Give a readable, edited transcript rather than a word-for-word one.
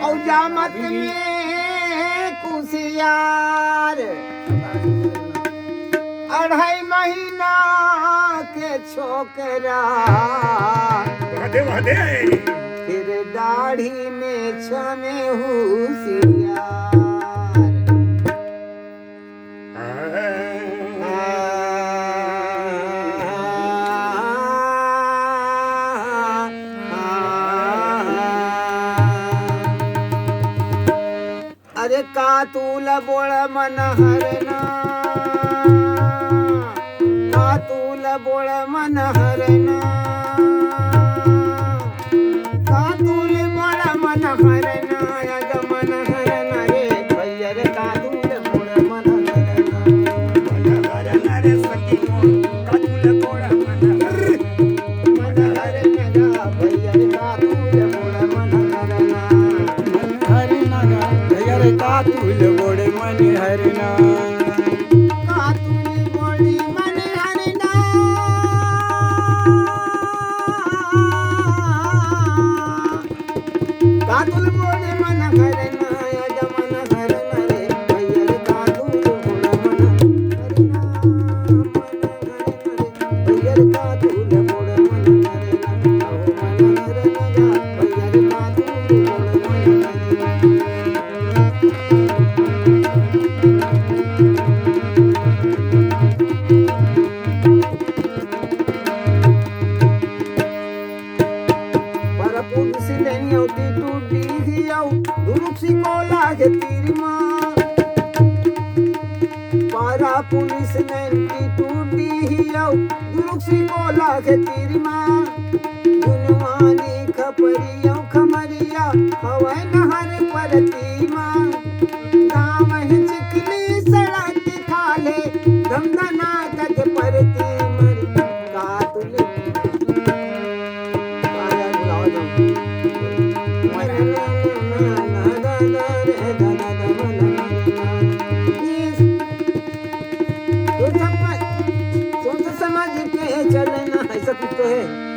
और जामत में कुशियार 2.5 महीना के छोकरा फिर दाढ़ी में छमे होशियार अरे कातूल बोळ मन हरणा कातूल बोळ मन हरणा कातूल बोळ मन हरणा यग मन हरणा रे भैया रे कातूल बोळ मन हरणा मन हरणा रे सखी कातूल बोळ मन हरणा भैया रे कातूल बोळ मन हरणा हरणा भैया रे कातूल बोळ मन हरणा कातूल बोळ मन हरणा कातूल बोळ मन हरणा यग मन हरणा रे भैया रे कातूल बोळ मन हरणा भैया रे कातूल बोळ मन हरणा मन हरणा भैया रे कातूल बोळ मन para pulis lenyo titu dihiyaw duruk si kola ke tirma para pulis lenyo titu dihiyaw duruk si kola ke tirma dunwani khapariyaw khamariya hawai nahar paratima